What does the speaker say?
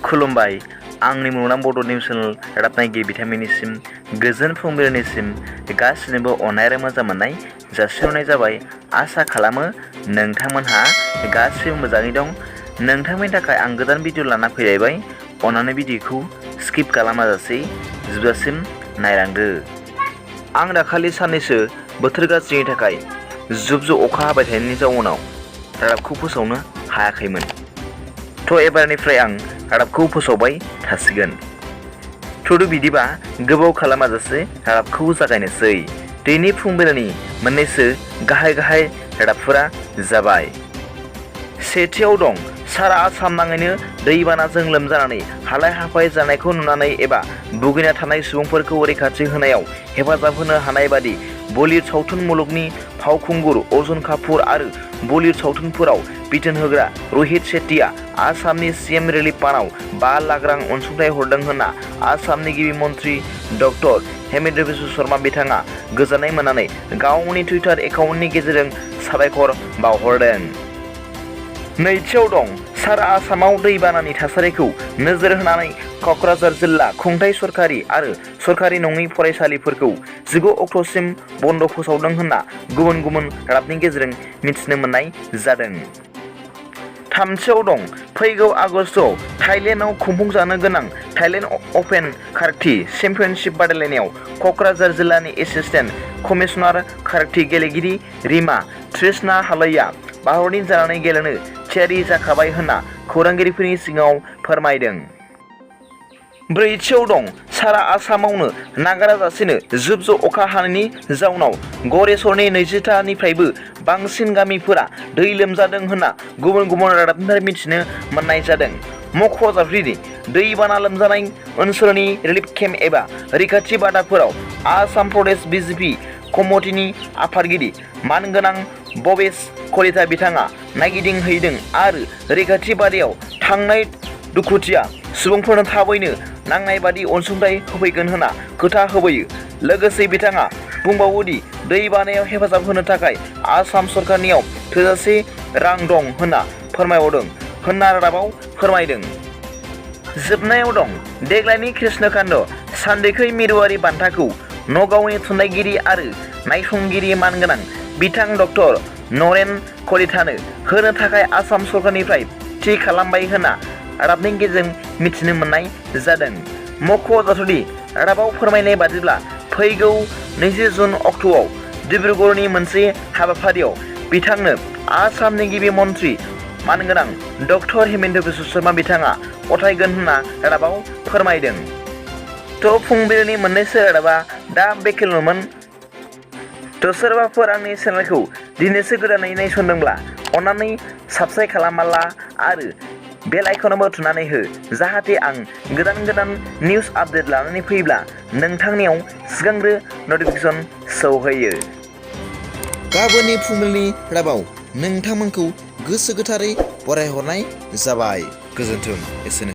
खुलुमबाय आंनि मुलुगनां बड' निउस चेनेल रादाब नायगिरि बिथांमोननिसिम गोजोन फुंबिलिनिसिम गासिनोबो अननाय आरो मोजां मोननाय जासिहरनाय जाबाय। आसा खालामो नोंथांमोनहा गासिबो मोजाङै दं। नोंथांमोननि थाखाय आं गोदान भिडिअ लाना फैलायबाय। अन्नानै भिडिअखौ स्किप खालामाजासे जोबजासिम नायलांदो। आं दाखालि साननैसो बोथोर गाज्रिनि थाखाय जुब जुब अखा हाबाय थानायनि जाउनाव रादाबखौ फोसावनो हायाखैमोन। एबारनिफ्राय आं रादाबखौ फोसावबाय थासिगोन। बिदिबा गोबाव खालामाजासे रादाबखौ जागायनोसै। दिनै फुंबिलिनि मोननैसो गाहाय रादाबफोरा जाबाय। सेथियाव दं सारा आसाम नाङैनो दैबानाजों लोमजानानै हालाय हाफाय जानायखौ नुनानै एबा भुगिना थानाय सुबुंफोरखौ रैखाथि होनायाव हेफाजाब होनो हानाय बादि बलिउड सावथुन मुलुगनि फावखुंगुर अर्जुन कापुर आरो बलिउड सावथुनफोराव बिथोन होग्रा रहित शेट्टीआ आसामनि सीएम रिलिफ फान्डआव 5 लाख रां अनसुंथाइ हरदों होनना आसामनि गिबि मन्त्रि डक्टर हेमन्त बिश्व शर्मा बिथाङा गोजोननाय मोननानै गावनि टुइटार एकाउन्टनि गेजेरजों साबायखर बावहरदों। नैथियाव दं सारा आसामाव दैबानानि थासारिखौ नोजोर होनानै क'क्राझार जिल्ला खुंथाय सरकारि आरो सरकारि नङि फरायसालिफोरखौ 19 अक्ट'सिम बन्द' फोसावदों होनना गुबुन रादाबनि गेजेरजों मिथिनो मोननाय जादों। थामथियाव दं फैगौ आगस्तआव थाइलेण्डआव खुंफुंजानो गोनां थाइलेण्ड अपेन काराटे चेम्पियनशिप बादायलायनायाव क'क्राझार जिल्लानि एसिस्टेन्ट कमिसनार काराटे गेलेगिरि रिमा त्रिष्णा हालैया भारतनि जानानै गेलेनो थियारि जाखाबाय होनना खौरांगिरिफोरनि सिगाङाव फोरमायदों। ब्रैथियाव दं सारा आसामावनो नागाराजासेनो जुब जुब अखा हानायनि जाउनाव गरेस्वरनि 20थानिफ्रायबो बांसिन गामिफोरा दै लोमजादों होनना गुबुन रादाबनिफ्राय मिथिनो मोननाय जादों। मख'जाथावदि दैबाना लोमजानाय ओनसोलनि रिलिफ केम्प एबा रैखाथि बादाफोराव आसाम प्रदेश बिजेपि कमिटिनि आफादगिरि मानगोनां भबेश कलिता बिथाङा नायगिदिंहैदों आरो रैखाथि बादायाव थांनाय दुखुथिया सुबुंफोरनो थाबैनो नांनाय बादि अनसुंथाइ होफैगोन होनना खोथा होबोयो। लोगोसे बिथाङा बुंबावोदि दै बानायाव हेफाजाब होनो थाखाय आसाम सरकारनियाव थोजासे रां दं होनना फोरमायबावदों होनना रादाबाव फोरमायदों। जोबनायाव दं देग्लायनि कृष्णकान्त सान्दिखै मिरुआरि बान्थाखौ नगावनि थुनलाइगिरि आरो नायसंगिरि मानगोनां बिथां डक्टर नरेन कलितानो होनो थाखाय आसाम सरकारनिफ्राय थि खालामबाय होनना रादाबनि गेजेरजों मिथिनो मोननाय जादों। मख'जाथावदि रादाबाव फोरमायनाय बादिब्ला फैगौ 20 जुन अक्ट'आव डिब्रुगड़नि मोनसे हाबाफारियाव बिथांनो आसामनि गिबि मन्त्रि मानगोनां डक्टर हेमन्त बिश्व शर्मा बिथाङा गथायगोन होनना रादाबाव फोरमायदों। फुंबिलिनि मोननैसो रादाबा दा बेखिनिल'मोन। सोरबाफोर आंनि चेनेलखौ दिनैसो गोदानै नायसनदोंब्ला अन्नानै साबस्क्राइब खालामना आरो बेल आइकनावबो थुनानै हो, जाहाथे आं गोदान निउस आपडेट लानानै फैब्ला नोंथांनियाव सिगांग्रो नटिफिकेसन सौहैयो। गाबोननि फुंबिलिनि रादाबाव नोंथांमोनखौ गोसो गोथारै बरायहरनाय जाबाय। गोजोन्थों। एसेनो